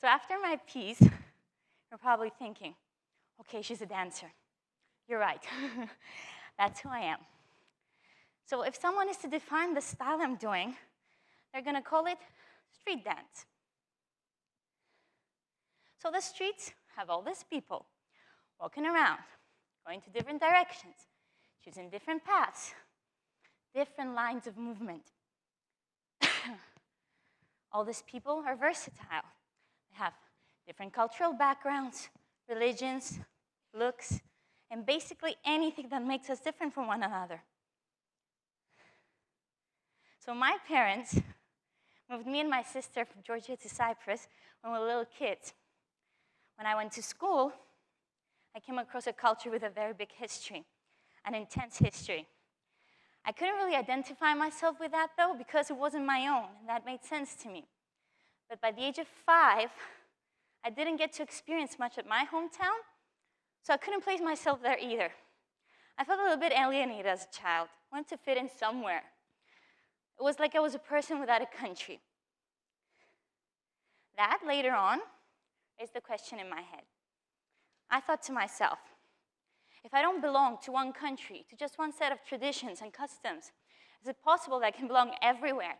So after my piece, you're probably thinking, okay, she's a dancer. You're right. That's who I am. So if someone is to define the style I'm doing, they're going to call it street dance. So the streets have all these people walking around, going to different directions, choosing different paths, different lines of movement. All these people are versatile. They have different cultural backgrounds, religions, looks, and basically anything that makes us different from one another. So my parents moved me and my sister from Georgia to Cyprus when we were little kids. When I went to school, I came across a culture with a very big history, an intense history. I couldn't really identify myself with that, though, because it wasn't my own, and that made sense to me. But by the age of 5, I didn't get to experience much at my hometown, so I couldn't place myself there either. I felt a little bit alienated as a child, wanted to fit in somewhere. It was like I was a person without a country. That, later on, raised the question in my head. I thought to myself, if I don't belong to one country, to just one set of traditions and customs, is it possible that I can belong everywhere?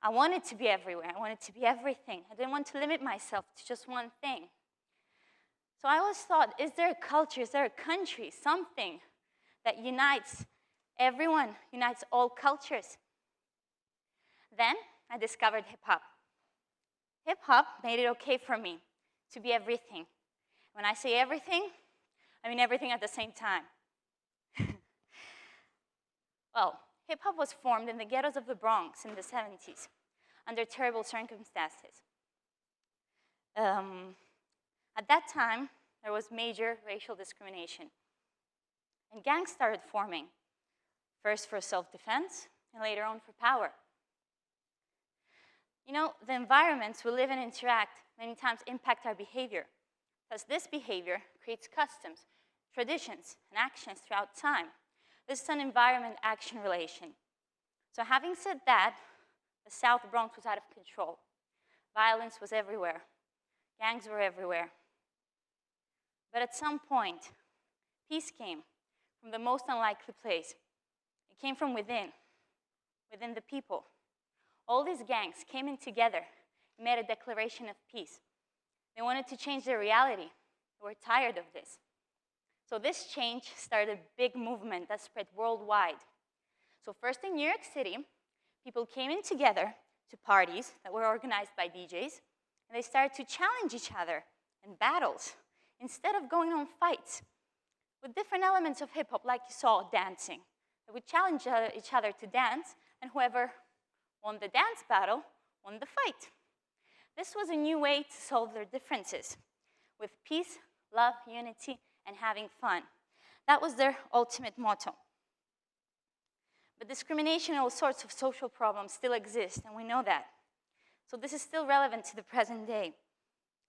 I wanted to be everywhere. I wanted to be everything. I didn't want to limit myself to just one thing. So I always thought, is there a culture, is there a country, something that unites everyone, unites all cultures? Then I discovered hip-hop. Hip-hop made it okay for me to be everything. When I say everything, I mean everything at the same time. Well, hip-hop was formed in the ghettos of the Bronx in the 70s under terrible circumstances. At that time, there was major racial discrimination. And gangs started forming, first for self-defense and later on for power. You know, the environments we live and interact many times impact our behavior. Thus, this behavior creates customs, traditions, and actions throughout time. This is an environment-action relation. So having said that, the South Bronx was out of control. Violence was everywhere. Gangs were everywhere. But at some point, peace came from the most unlikely place. It came from within the people. All these gangs came in together and made a declaration of peace. They wanted to change their reality. They were tired of this. So this change started a big movement that spread worldwide. So first in New York City, people came in together to parties that were organized by DJs, and they started to challenge each other in battles instead of going on fights with different elements of hip-hop, like you saw dancing. They would challenge each other to dance, and whoever won the dance battle won the fight. This was a new way to solve their differences with peace, love, unity, and having fun. That was their ultimate motto. But discrimination and all sorts of social problems still exist, and we know that. So this is still relevant to the present day.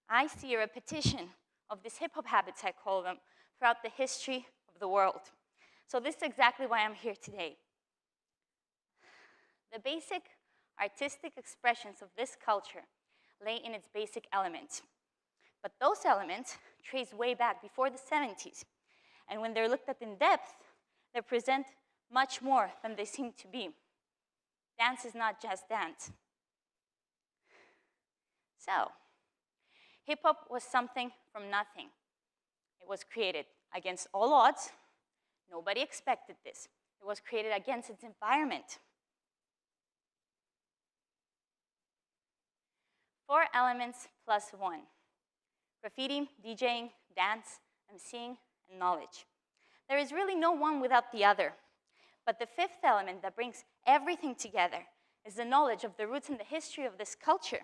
I see a repetition of these hip-hop habits, I call them, throughout the history of the world. So this is exactly why I'm here today. The basic artistic expressions of this culture lay in its basic elements. But those elements trace way back before the 70s. And when they're looked at in depth, they present much more than they seem to be. Dance is not just dance. So, hip-hop was something from nothing. It was created against all odds. Nobody expected this. It was created against its environment. 4 elements plus 1. Graffiti, DJing, dance, MCing, and knowledge. There is really no one without the other. But the 5th element that brings everything together is the knowledge of the roots and the history of this culture.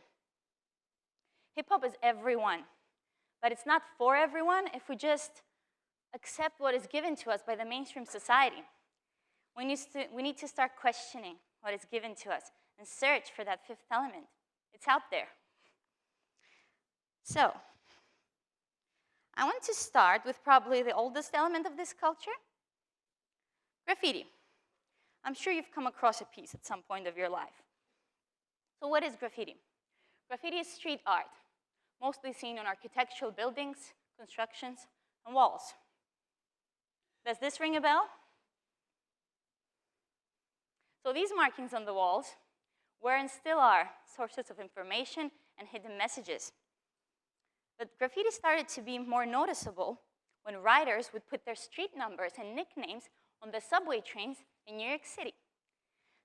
Hip-hop is everyone, but it's not for everyone if we just accept what is given to us by the mainstream society. We need to start questioning what is given to us and search for that 5th element. It's out there. So, I want to start with probably the oldest element of this culture, graffiti. I'm sure you've come across a piece at some point of your life. So what is graffiti? Graffiti is street art, mostly seen on architectural buildings, constructions, and walls. Does this ring a bell? So these markings on the walls were and still are sources of information and hidden messages. But graffiti started to be more noticeable when writers would put their street numbers and nicknames on the subway trains in New York City.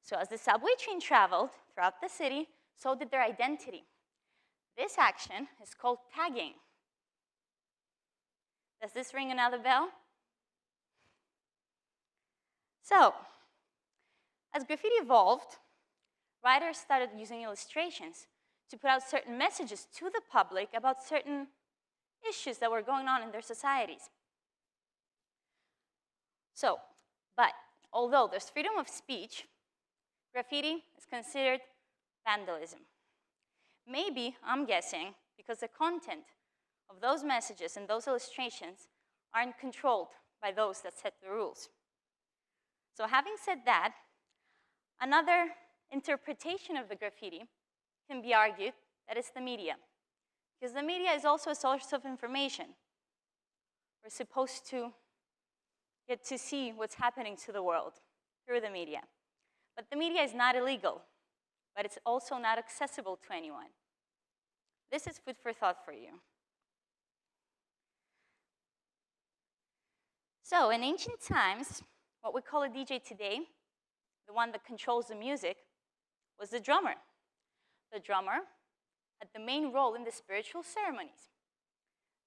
So as the subway train traveled throughout the city, so did their identity. This action is called tagging. Does this ring another bell? So, as graffiti evolved, writers started using illustrations to put out certain messages to the public about certain issues that were going on in their societies. So, but although there's freedom of speech, graffiti is considered vandalism. Maybe, I'm guessing, because the content of those messages and those illustrations aren't controlled by those that set the rules. So having said that, another interpretation of the graffiti can be argued that it's the media, because the media is also a source of information. We're supposed to get to see what's happening to the world through the media. But the media is not illegal, but it's also not accessible to anyone. This is food for thought for you. So in ancient times, what we call a DJ today, the one that controls the music, was the drummer. The drummer had the main role in the spiritual ceremonies.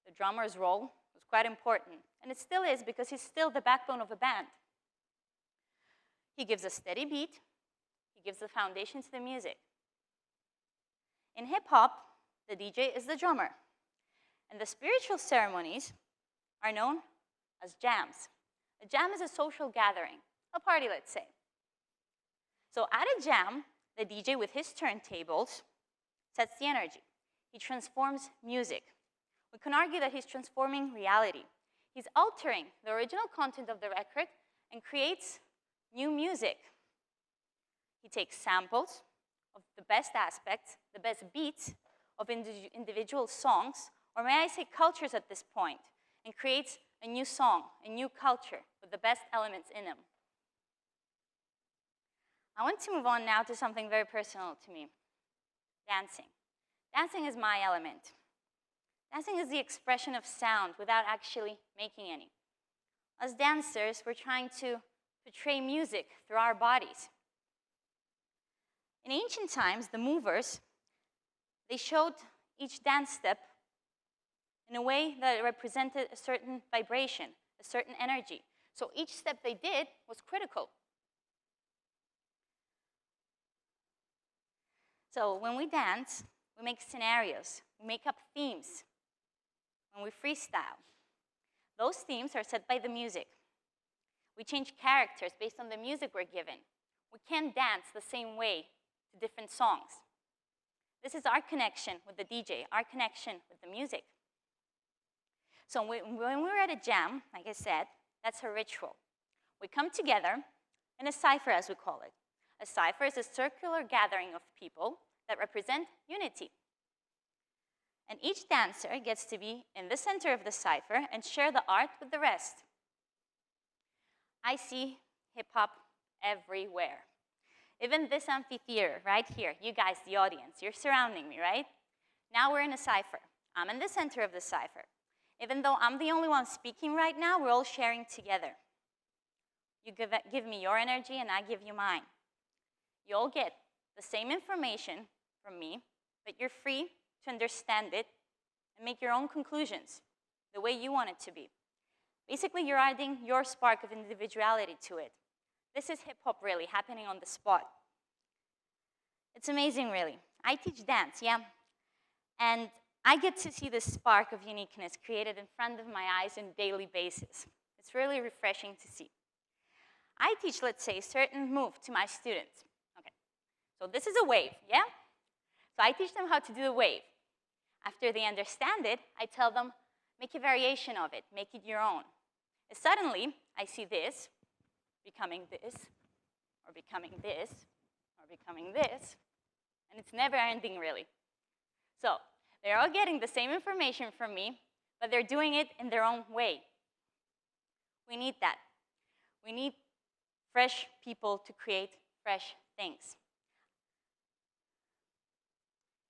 The drummer's role was quite important, and it still is because he's still the backbone of a band. He gives a steady beat, he gives the foundation to the music. In hip-hop, the DJ is the drummer, and the spiritual ceremonies are known as jams. A jam is a social gathering, a party, let's say. So at a jam, the DJ with his turntables sets the energy. He transforms music. We can argue that he's transforming reality. He's altering the original content of the record and creates new music. He takes samples of the best aspects, the best beats of individual songs, or may I say cultures at this point, and creates a new song, a new culture with the best elements in them. I want to move on now to something very personal to me, dancing. Dancing is my element. Dancing is the expression of sound without actually making any. As dancers, we're trying to portray music through our bodies. In ancient times, the movers, they showed each dance step in a way that represented a certain vibration, a certain energy. So each step they did was critical. So when we dance, we make scenarios, we make up themes. When we freestyle, those themes are set by the music. We change characters based on the music we're given. We can't dance the same way to different songs. This is our connection with the DJ, our connection with the music. So when we're at a jam, like I said, that's a ritual. We come together in a cipher, as we call it. A cipher is a circular gathering of people that represent unity. And each dancer gets to be in the center of the cipher and share the art with the rest. I see hip-hop everywhere. Even this amphitheater right here, you guys, the audience, you're surrounding me, right? Now we're in a cipher. I'm in the center of the cipher. Even though I'm the only one speaking right now, we're all sharing together. You give me your energy and I give you mine. You all get the same information from me, but you're free to understand it and make your own conclusions the way you want it to be. Basically, you're adding your spark of individuality to it. This is hip-hop really happening on the spot. It's amazing, really. I teach dance, yeah, and I get to see this spark of uniqueness created in front of my eyes on a daily basis. It's really refreshing to see. I teach, let's say, a certain move to my students. Okay, so this is a wave, yeah? So I teach them how to do the wave. After they understand it, I tell them, make a variation of it, make it your own. And suddenly, I see this becoming this, or becoming this, or becoming this, and it's never ending, really. So they're all getting the same information from me, but they're doing it in their own way. We need that. We need fresh people to create fresh things.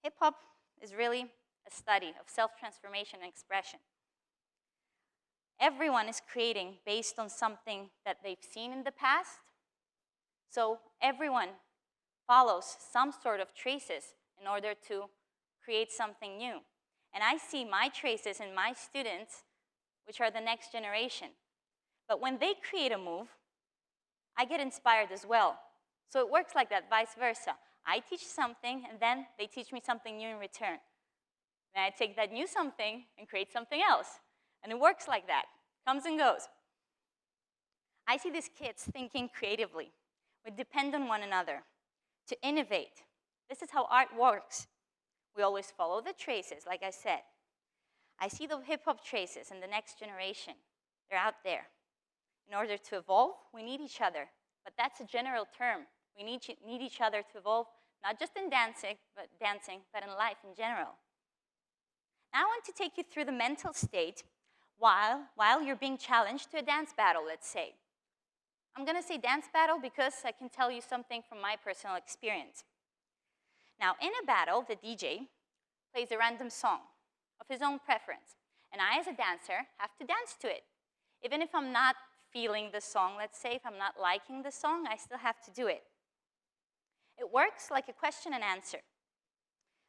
Hip-hop is really a study of self-transformation and expression. Everyone is creating based on something that they've seen in the past. So everyone follows some sort of traces in order to create something new. And I see my traces in my students, which are the next generation. But when they create a move, I get inspired as well. So it works like that, vice versa. I teach something, and then they teach me something new in return. Then I take that new something and create something else. And it works like that, comes and goes. I see these kids thinking creatively. We depend on one another to innovate. This is how art works. We always follow the traces, like I said. I see the hip-hop traces in the next generation. They're out there. In order to evolve, we need each other. But that's a general term. We need each other to evolve, not just in dancing, but in life in general. Now I want to take you through the mental state while you're being challenged to a dance battle, let's say. I'm going to say dance battle because I can tell you something from my personal experience. Now, in a battle, the DJ plays a random song of his own preference, and I, as a dancer, have to dance to it. Even if I'm not feeling the song, let's say, if I'm not liking the song, I still have to do it. It works like a question and answer.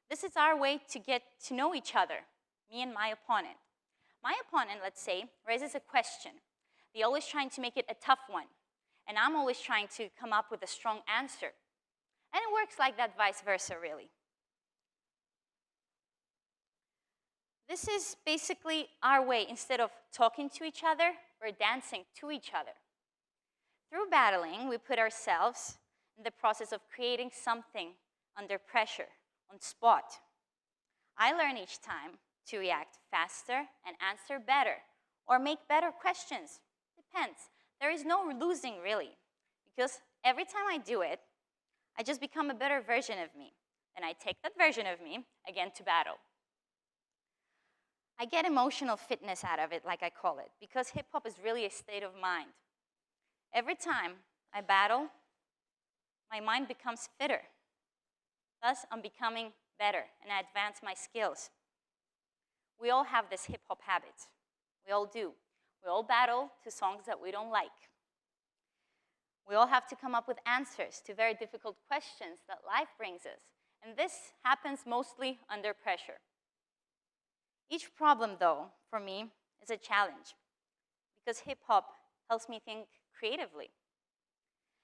This is our way to get to know each other, me and my opponent. My opponent, let's say, raises a question. They're always trying to make it a tough one, and I'm always trying to come up with a strong answer. And it works like that, vice versa, really. This is basically our way. Instead of talking to each other, we're dancing to each other. Through battling, we put ourselves in the process of creating something under pressure, on spot. I learn each time to react faster and answer better, or make better questions. Depends. There is no losing, really, because every time I do it, I just become a better version of me. Then I take that version of me again to battle. I get emotional fitness out of it, like I call it, because hip-hop is really a state of mind. Every time I battle, my mind becomes fitter. Thus, I'm becoming better, and I advance my skills. We all have this hip-hop habit. We all do. We all battle to songs that we don't like. We all have to come up with answers to very difficult questions that life brings us. And this happens mostly under pressure. Each problem, though, for me, is a challenge, because hip-hop helps me think creatively.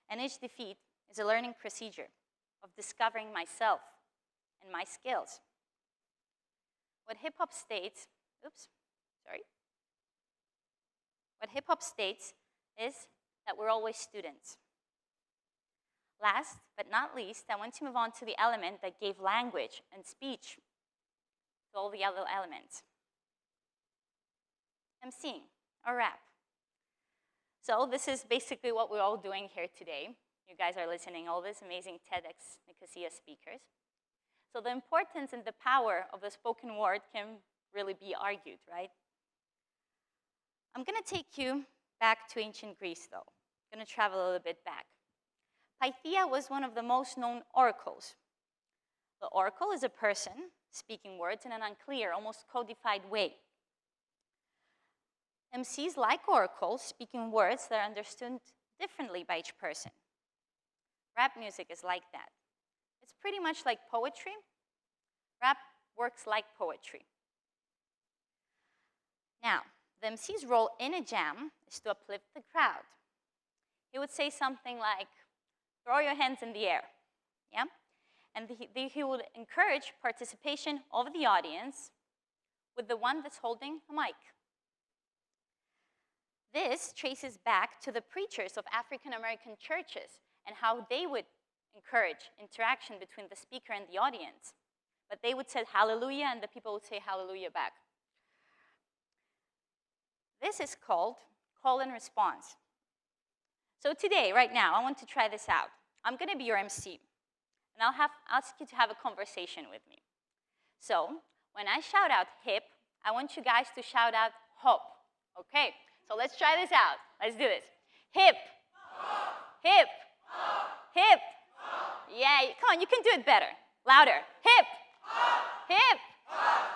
And each defeat is a learning procedure of discovering myself and my skills. What hip-hop states, What hip-hop states is that we're always students. Last but not least, I want to move on to the element that gave language and speech to all the other elements. MCing, or rap. So this is basically what we're all doing here today. You guys are listening to all these amazing TEDxNicosia speakers. So the importance and the power of the spoken word can really be argued, right? I'm going to take you back to ancient Greece, though. I'm going to travel a little bit back. Pythia was one of the most known oracles. The oracle is a person speaking words in an unclear, almost codified way. MCs like oracles, speaking words that are understood differently by each person. Rap music is like that. It's pretty much like poetry. Rap works like poetry. Now, the MC's role in a jam is to uplift the crowd. He would say something like, throw your hands in the air, yeah? And he would encourage participation of the audience with the one that's holding a mic. This traces back to the preachers of African-American churches and how they would encourage interaction between the speaker and the audience. But they would say hallelujah, and the people would say hallelujah back. This is called call and response. So today, right now, I want to try this out. I'm going to be your MC, and I'll ask you to have a conversation with me. So when I shout out hip, I want you guys to shout out hop. Okay, so let's try this out. Let's do this. Hip, hip, hip. Yeah, come on, you can do it better. Louder. Hip, hip.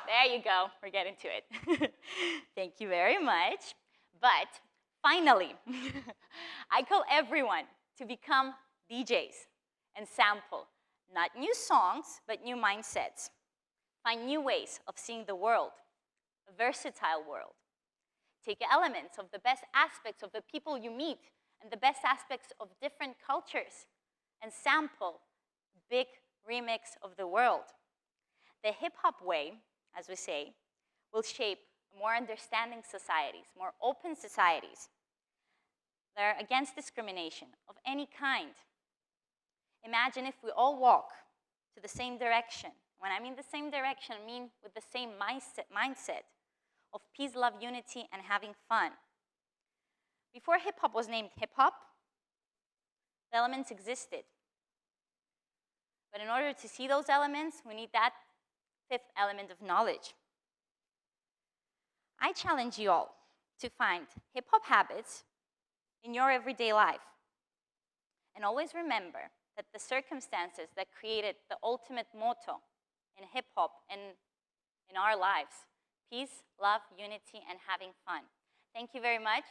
There you go. We're getting to it. Thank you very much. But finally, I call everyone to become DJs and sample not new songs, but new mindsets. Find new ways of seeing the world, a versatile world. Take elements of the best aspects of the people you meet and the best aspects of different cultures and sample a big remix of the world. The hip-hop way, as we say, will shape more understanding societies, more open societies. They're against discrimination of any kind. Imagine if we all walk to the same direction. When I mean the same direction, I mean with the same mindset of peace, love, unity, and having fun. Before hip-hop was named hip-hop, the elements existed. But in order to see those elements, we need that fifth element of knowledge. I challenge you all to find hip-hop habits in your everyday life. And always remember that the circumstances that created the ultimate motto in hip-hop and in our lives, peace, love, unity, and having fun. Thank you very much.